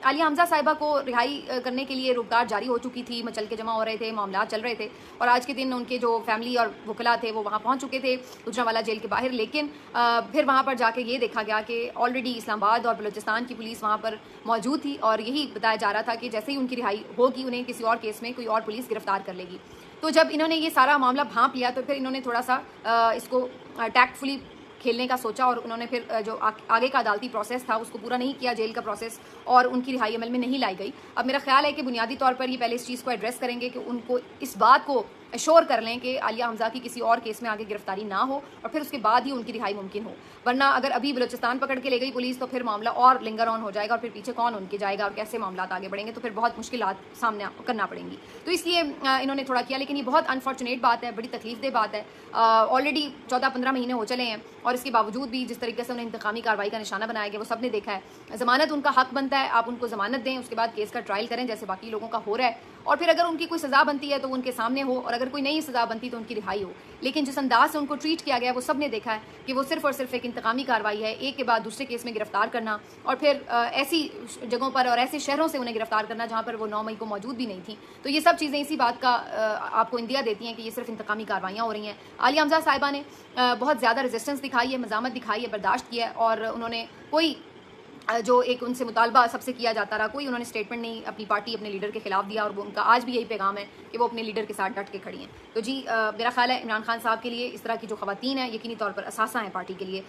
आलिया हमजा साहिबा को रिहाई करने के लिए रोकथाम जारी हो चुकी थी, मचल के जमा हो रहे थे, मामला चल रहे थे और आज के दिन उनके जो फैमिली और वकला थे वो वहाँ पहुँच चुके थे गुजरांवाला जेल के बाहर। लेकिन फिर वहाँ पर जाके ये देखा गया कि ऑलरेडी इस्लामाबाद और बलूचिस्तान की पुलिस वहाँ पर मौजूद थी और यही बताया जा रहा था कि जैसे ही उनकी रिहाई होगी उन्हें किसी और केस में कोई और पुलिस गिरफ्तार कर लेगी। तो जब इन्होंने ये सारा मामला भांप लिया तो फिर इन्होंने थोड़ा सा इसको टैक्टफुली खेलने का सोचा और उन्होंने फिर जो आगे का अदालती प्रोसेस था उसको पूरा नहीं किया, जेल का प्रोसेस, और उनकी रिहाई अमल में नहीं लाई गई। अब मेरा ख्याल है कि बुनियादी तौर पर ये पहले इस चीज़ को एड्रेस करेंगे कि उनको इस बात को एश्योर कर लें कि आलिया हमजा की किसी और केस में आगे गिरफ्तारी ना हो और फिर उसके बाद ही उनकी रिहाई मुमकिन हो। वरना अगर अभी बलूचिस्तान पकड़ के ले गई पुलिस तो फिर मामला और लिंगर ऑन हो जाएगा और फिर पीछे कौन उनके जाएगा और कैसे मामला आगे बढ़ेंगे, तो फिर बहुत मुश्किलात सामने करना पड़ेंगी। तो इसलिए इन्होंने थोड़ा किया, लेकिन ये बहुत अनफॉर्चुनेट बात है, बड़ी तकलीफदेह बात है। ऑलरेडी 14-15 महीने हो चले हैं और इसके बावजूद भी जिस तरीके से उन्हें इंतकामी कार्रवाई का निशाना बनाया गया वो सबने देखा है। ज़मानत उनका हक बनता है, आप उनको ज़मानत दें, उसके बाद केस का ट्रायल करें जैसे बाकी लोगों का हो रहा है, और फिर अगर उनकी कोई सज़ा बनती है तो उनके सामने हो और अगर कोई नई सज़ा बनती तो उनकी रिहाई हो। लेकिन जिस अंदाज से उनको ट्रीट किया गया वो सब ने देखा है कि वो सिर्फ और सिर्फ एक इंतकामी कार्रवाई है, एक के बाद दूसरे केस में गिरफ्तार करना और फिर ऐसी जगहों पर और ऐसे शहरों से उन्हें गिरफ्तार करना जहाँ पर वो 9 मई को मौजूद भी नहीं थी। तो ये सब चीज़ें इसी बात का आपको इंदिया देती हैं कि ये सिर्फ इंतकामी कार्रवाइयाँ हो रही हैं। आलिया हमजा साहिबा ने बहुत ज़्यादा रेजिस्टेंस दिखाई है, मज़ामत दिखाई है, बर्दाश्त किया है और उन्होंने कोई जो एक उनसे मुतालबा सबसे किया जाता रहा, कोई उन्होंने स्टेटमेंट नहीं अपनी पार्टी अपने लीडर के खिलाफ दिया और वो उनका आज भी यही पैगाम है कि वो अपने लीडर के साथ डट के खड़ी हैं। तो जी मेरा ख्याल है इमरान खान साहब के लिए इस तरह की जो ख़वातीन हैं यकीनी तौर पर असासा हैं पार्टी के लिए।